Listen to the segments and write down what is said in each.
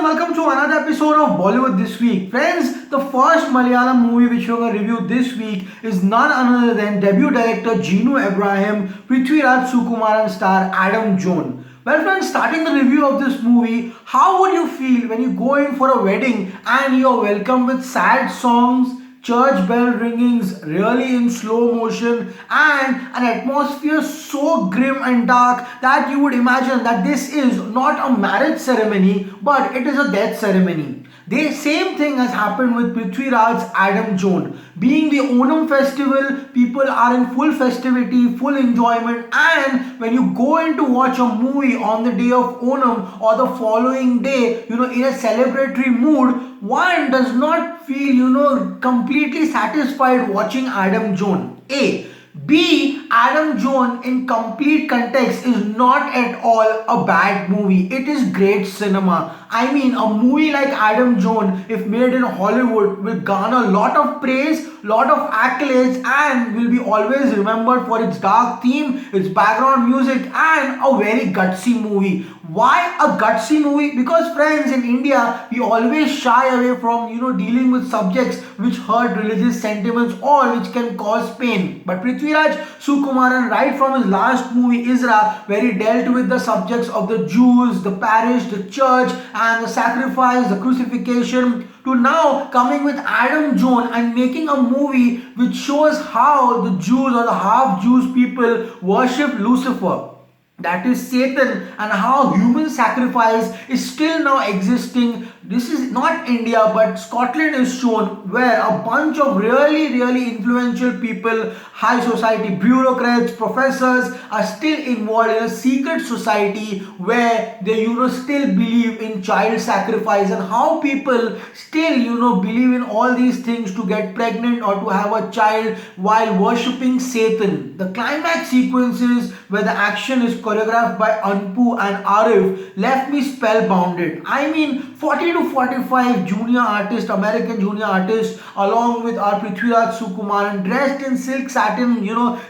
welcome to another episode of Bollywood This Week. Friends, the first Malayalam movie which we're going to review this week is none other than debut director Genu Abraham, Prithviraj Sukumaran star Adam Joan. Well friends, starting the review of this movie, how would you feel when you go in for a wedding and you're welcomed with sad songs, church bell ringings really in slow motion, and an atmosphere so grim and dark that you would imagine that this is not a marriage ceremony but it is a death ceremony. The same thing has happened with Prithviraj's Adam Joan. Being the Onam festival, people are in full festivity, full enjoyment, and when you go in to watch a movie on the day of Onam or the following day, in a celebratory mood, one does not feel, completely satisfied watching Adam Joan. A. B. Adam Joan in complete context is not at all a bad movie. It is great cinema. I mean, a movie like Adam Joan, if made in Hollywood, will garner a lot of praise, lot of accolades, and will be always remembered for its dark theme, its background music, and a very gutsy movie. Why a gutsy movie? Because friends, in India, we always shy away from dealing with subjects which hurt religious sentiments or which can cause pain. But Prithviraj Sukumaran, right from his last movie Isra, where he dealt with the subjects of the Jews, the parish, the church, and the sacrifice, the crucifixion, to now coming with Adam Joan and making a movie which shows how the Jews or the half Jews people worship Lucifer, that is Satan, and how human sacrifice is still now existing. This is not India but Scotland is shown, where a bunch of really influential people, high society bureaucrats, professors are still involved in a secret society where they still believe in child sacrifice, and how people still believe in all these things to get pregnant or to have a child while worshipping Satan. The climax sequences where the action is choreographed by Anpu and Arif left me spellbounded. I mean, 40 to 45 junior artists, American junior artists, along with our Prithviraj Sukumaran, dressed in silk satin,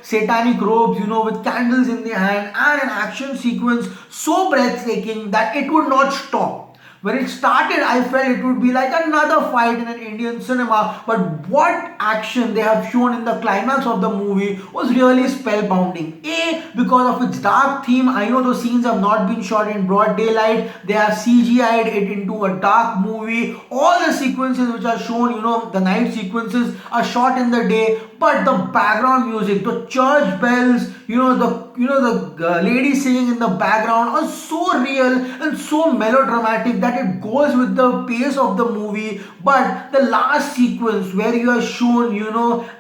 satanic robes, with candles in their hand, and an action sequence so breathtaking that it would not stop. When it started, I felt it would be like another fight in an Indian cinema, but what action they have shown in the climax of the movie was really spellbinding. A, because of its dark theme. I know those scenes have not been shot in broad daylight. They have CGI'd it into a dark movie. All the sequences which are shown, the night sequences are shot in the day, but the background music, the church bells, the lady singing in the background are so real and so melodramatic that it goes with the pace of the movie. But the last sequence where you are shown,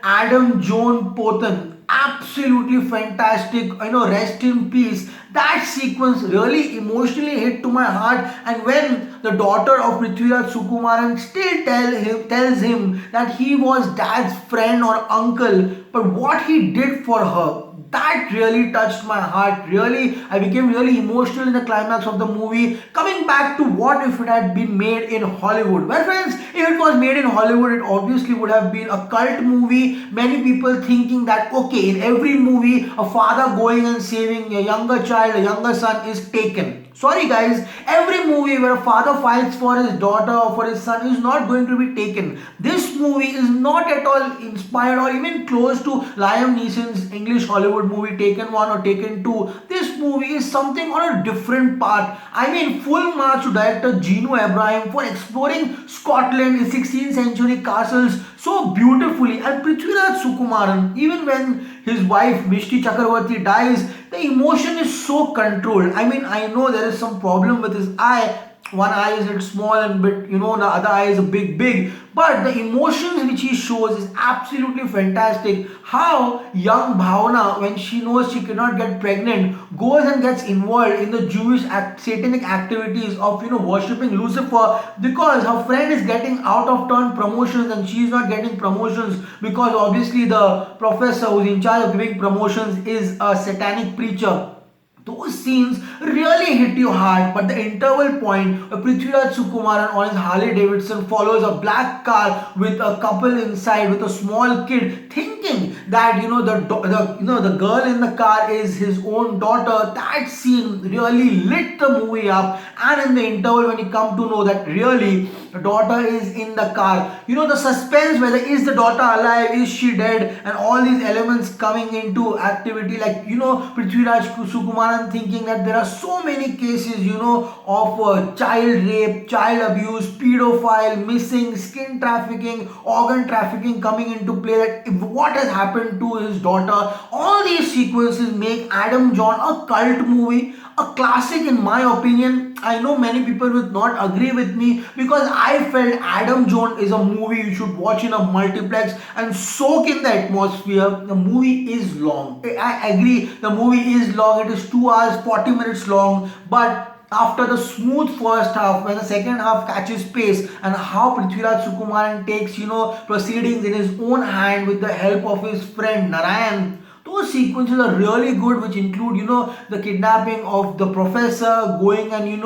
Adam Joan Pothan, absolutely fantastic, rest in peace. That sequence really emotionally hit to my heart. And when the daughter of Prithviraj Sukumaran still tells him that he was dad's friend or uncle, but what he did for her, that really touched my heart. Really, I became really emotional in the climax of the movie. Coming back to what if it had been made in Hollywood? Well friends, if it was made in Hollywood, it obviously would have been a cult movie. Many people thinking that, okay, in every movie, a father going and saving a younger child, a younger son is taken. Sorry guys, every movie where a father fights for his daughter or for his son is not going to be taken. This movie is not at all inspired or even close to Liam Neeson's English Hollywood movie Taken 1 or Taken 2. This movie is something on a different path. I mean, full marks to director Genu Abraham for exploring Scotland in 16th century castles so beautifully. And Prithviraj Sukumaran, even when his wife Mishti Chakravarti dies, the emotion is so controlled. I mean, I know there is some problem with his eye. One eye is small and bit, the other eye is a big. But the emotions which he shows is absolutely fantastic. How young Bhavna, when she knows she cannot get pregnant, goes and gets involved in the Jewish satanic activities of worshipping Lucifer, because her friend is getting out of turn promotions and she is not getting promotions because obviously the professor who is in charge of giving promotions is a satanic preacher. Those scenes really hit you hard, but the interval point where Prithviraj Sukumaran on his Harley Davidson follows a black car with a couple inside with a small kid, thinking that the girl in the car is his own daughter, that scene really lit the movie up. And in the interval, when you come to know that really the daughter is in the car, the suspense, whether is the daughter alive, is she dead, and all these elements coming into activity, like Prithviraj Sukumaran thinking that there are so many cases of child rape, child abuse, pedophile, missing, skin trafficking, organ trafficking coming into play, that if what has happened to his daughter. All these sequences make Adam John a cult movie, a classic in my opinion. I know many people will not agree with me, because I felt Adam Jones is a movie you should watch in a multiplex and soak in the atmosphere. The movie is long. I agree, the movie is long. It is 2 hours 40 minutes long, but after the smooth first half, when the second half catches pace, and how Prithviraj Sukumaran takes proceedings in his own hand with the help of his friend Narayan, those sequences are really good, which include the kidnapping of the professor, going and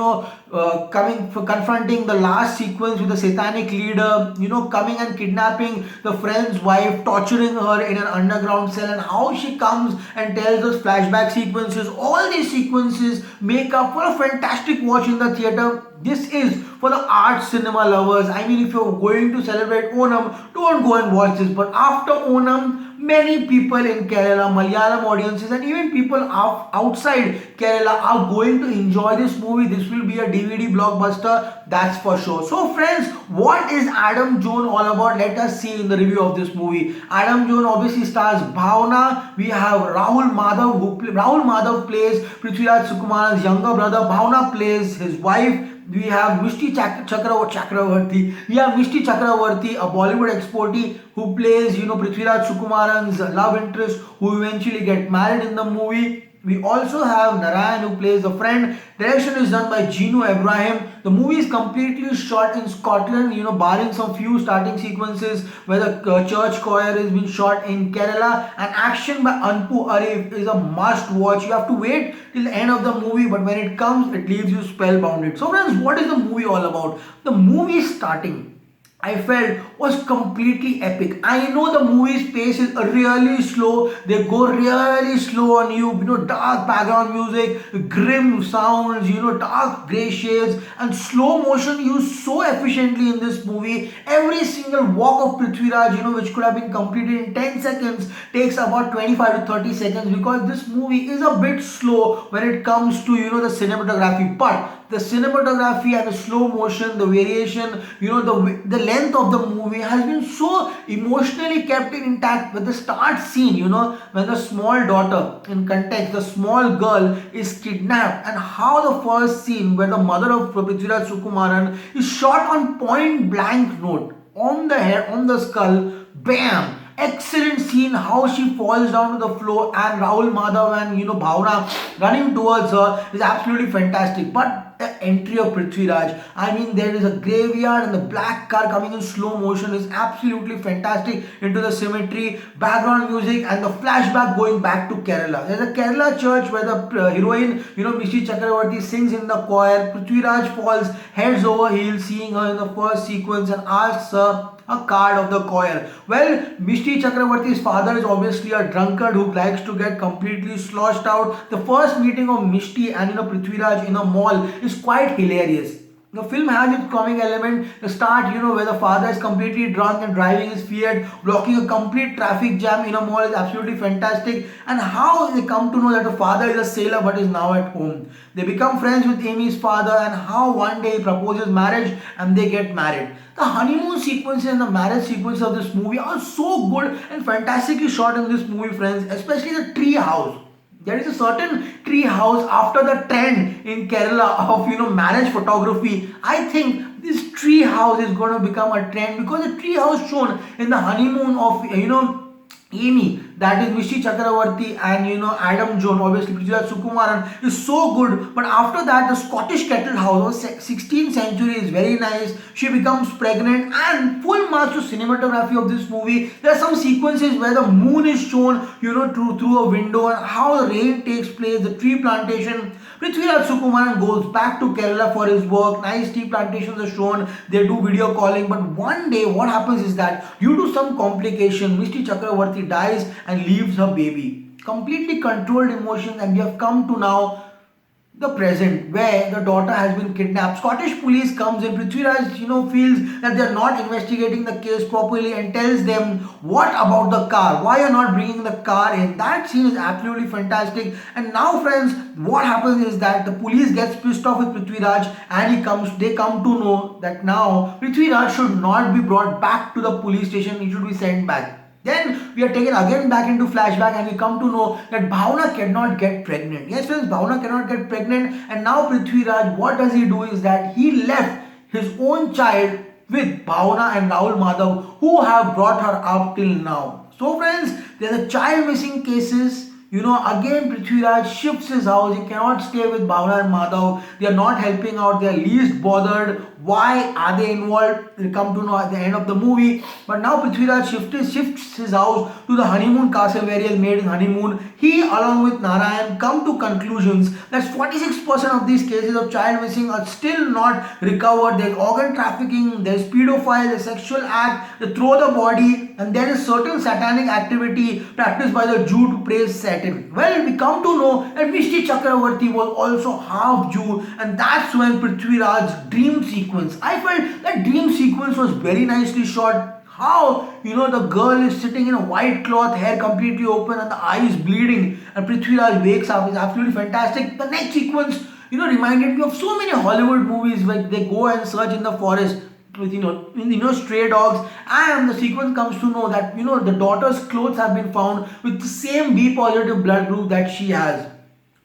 coming for confronting the last sequence with the satanic leader, coming and kidnapping the friend's wife, torturing her in an underground cell, and how she comes and tells those flashback sequences. All these sequences make up for a fantastic watch in the theater. This is for the art cinema lovers. I mean, if you're going to celebrate Onam, don't go and watch this. But after Onam, many people in Kerala, Malayalam audiences, and even people outside Kerala are going to enjoy this movie. This will be a DVD blockbuster, that's for sure. So friends, what is Adam Jones all about? Let us see in the review of this movie. Adam Jones obviously stars Bhavna. We have Rahul Madhav, Rahul Madhav plays Prithviraj Sukumaran's younger brother. Bhavna plays his wife. We have Mishti Chakravarti. We have Mishti Chakravarti, a Bollywood exportee who plays, Prithviraj Sukumaran's love interest, who eventually get married in the movie. We also have Narayan, who plays the friend. Direction is done by Joan. The movie is completely shot in Scotland, barring some few starting sequences where the church choir has been shot in Kerala. And action by Anpu Arif is a must watch. You have to wait till the end of the movie, but when it comes, it leaves you spellbounded. So friends, what is the movie all about? The movie starting, I felt, was completely epic. I know the movie's pace is really slow. They go really slow on you. Dark background music, grim sounds, dark gray shades, and slow motion used so efficiently in this movie. Every single walk of Prithviraj, which could have been completed in 10 seconds, takes about 25 to 30 seconds, because this movie is a bit slow when it comes to, the cinematography. But the cinematography and the slow motion, the variation, the length of the movie has been so emotionally kept intact. With the start scene, when the small daughter, in context, the small girl is kidnapped, and how the first scene where the mother of Prithviraj Sukumaran is shot on point blank note, on the head, on the skull, bam! Excellent scene, how she falls down to the floor, and Rahul Madhav and Bhavna running towards her is absolutely fantastic. But the entry of Prithviraj, I mean, there is a graveyard and the black car coming in slow motion is absolutely fantastic into the symmetry, background music, and the flashback going back to Kerala. There's a Kerala church where the heroine, Mishti Chakravarti, sings in the choir. Prithviraj falls heads over heels seeing her in the first sequence and asks her a card of the choir. Well, Mishti Chakravarti's father is obviously a drunkard who likes to get completely sloshed out. The first meeting of Mishti and Prithviraj in a mall is quite hilarious. The film has its comic element. The start, where the father is completely drunk and driving his Fiat, blocking a complete traffic jam in a mall, is absolutely fantastic. And how they come to know that the father is a sailor but is now at home. They become friends with Amy's father, and how one day he proposes marriage and they get married. The honeymoon sequences and the marriage sequences of this movie are so good and fantastically shot in this movie, friends, especially the tree house. There is a certain tree house after the trend in Kerala of marriage photography. I think this tree house is going to become a trend, because the tree house shown in the honeymoon of Amy, that is Mishti Chakravarti, and Adam Jones, obviously Prithviraj Sukumaran, is so good. But after that, the Scottish kettle house of 16th century is very nice. She becomes pregnant, and full marks to cinematography of this movie. There are some sequences where the moon is shown through a window, and how the rain takes place, the tree plantation. Prithviraj Sukumaran goes back to Kerala for his work. Nice tea plantations are shown. They do video calling. But one day, what happens is that due to some complication, Mishti Chakravarti dies, and leaves her baby. Completely controlled emotions, and we have come to now the present where the daughter has been kidnapped. Scottish police comes in. Prithviraj feels that they are not investigating the case properly and tells them, what about the car, why are not bringing the car in. That scene is absolutely fantastic. And now friends, what happens is that the police gets pissed off with Prithviraj, and they come to know that now Prithviraj should not be brought back to the police station, he should be sent back. Then we are taken again back into flashback, and we come to know that Bhavna cannot get pregnant. Yes friends, Bhavna cannot get pregnant, and now Prithviraj, what does he do is that he left his own child with Bhavna and Rahul Madhav, who have brought her up till now. So friends, there's a child missing cases. Again Prithviraj shifts his house. He cannot stay with Bhavna and Madhav. They are not helping out. They are least bothered. Why are they involved? We'll come to know at the end of the movie. But now Prithviraj shifts his house to the honeymoon castle where he has made his honeymoon. He along with Narayan come to conclusions that 46% of these cases of child missing are still not recovered. There's organ trafficking, there's pedophile, there's sexual act, they throw the body, and there is certain satanic activity practiced by the Jew to praise Satan. Well, we come to know that Vishti Chakravarti was also half Jew, and that's when Prithviraj's dream sequence. I felt that dream sequence was very nicely shot. How the girl is sitting in a white cloth, hair completely open and the eyes bleeding, and Prithviraj wakes up is absolutely fantastic. The next sequence reminded me of so many Hollywood movies where they go and search in the forest with stray dogs, and the sequence comes to know that the daughter's clothes have been found with the same B positive blood group that she has.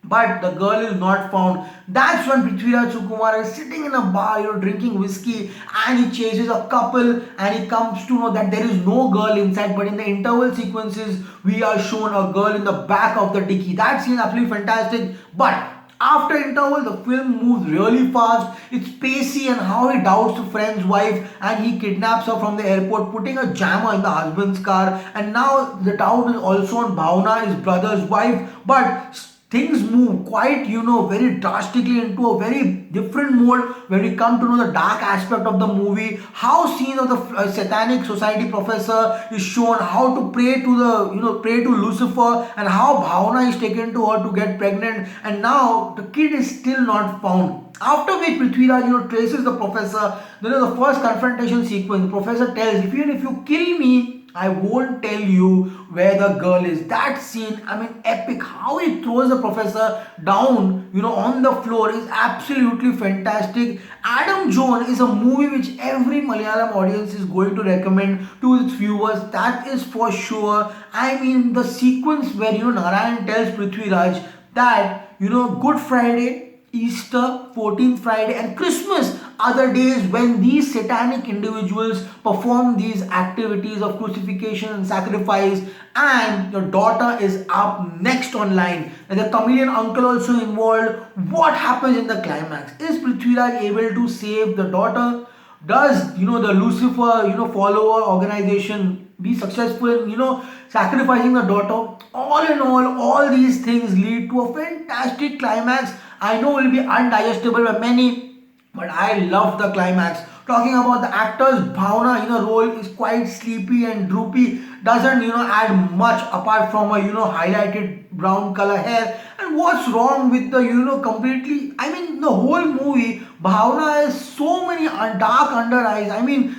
But the girl is not found. That's when Prithviraj Sukumaran is sitting in a bar, drinking whiskey, and he chases a couple, and he comes to know that there is no girl inside. But in the interval sequences, we are shown a girl in the back of the dicky. That scene is absolutely fantastic. But after interval, the film moves really fast. It's pacey, and how he doubts a friend's wife and he kidnaps her from the airport, putting a jammer in the husband's car. And now the doubt is also on Bhavna, his brother's wife. But things move quite very drastically into a very different mode when we come to know the dark aspect of the movie. How scenes of the satanic society professor is shown, how to pray to pray to Lucifer, and how Bhavna is taken to her to get pregnant, and now the kid is still not found. After which Prithviraj traces the professor. The first confrontation sequence, the professor tells, even if you kill me, I won't tell you where the girl is. That scene, epic. How he throws the professor down, on the floor is absolutely fantastic. Adam Joan is a movie which every Malayalam audience is going to recommend to its viewers. That is for sure. The sequence where, Narayan tells Prithviraj that, Good Friday, Easter, 14th Friday, and Christmas are the days when these satanic individuals perform these activities of crucifixion and sacrifice, and your daughter is up next online. And the chameleon uncle also involved. What happens in the climax? Is Prithviraj able to save the daughter? Does the Lucifer follower organization be successful in sacrificing the daughter? All in all these things lead to a fantastic climax. I know will be undigestible by many, but I love the climax. Talking about the actors, Bhavna role is quite sleepy and droopy, doesn't add much apart from a highlighted brown color hair. And what's wrong with the completely, the whole movie, Bhavna has so many dark under eyes.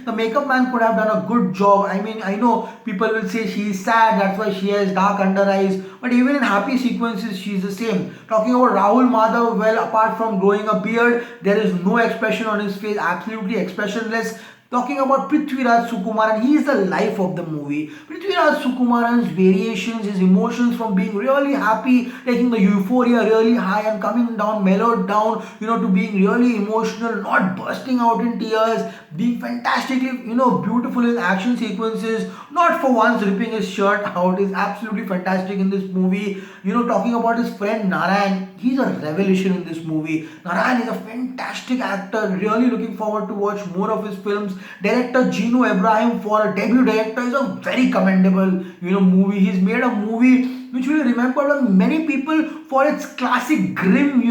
The makeup man could have done a good job. I know people will say she is sad, that's why she has dark under eyes, but even in happy sequences she is the same. Talking about Rahul Madhav, well, apart from growing a beard, there is no expression on his face, absolutely expressionless. Talking about Prithviraj Sukumaran, he is the life of the movie. Prithviraj Sukumaran's variations, his emotions from being really happy, taking the euphoria really high and coming down, mellowed down, to being really emotional, not bursting out in tears, being fantastically, beautiful in action sequences, not for once ripping his shirt out, is absolutely fantastic in this movie. Talking about his friend Narayan, he's a revelation in this movie. Narayan is a fantastic actor, really looking forward to watch more of his films. Director Gino Abraham, for a debut director, is a very commendable movie. He's made a movie which will be remembered by many people for its classic grim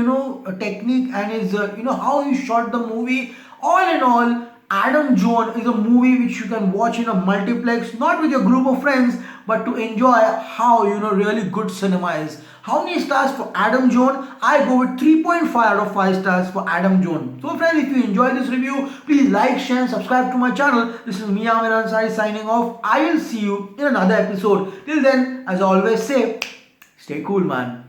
technique, and his how he shot the movie. All in all, Adam Joan is a movie which you can watch in a multiplex, not with your group of friends, but to enjoy how really good cinema is. How many stars for Adam Joan? I go with 3.5 out of 5 stars for Adam Joan. So friends, if you enjoyed this review, please like, share and subscribe to my channel. This is me, Amir Ansari, signing off. I will see you in another episode. Till then, as I always say, stay cool, man.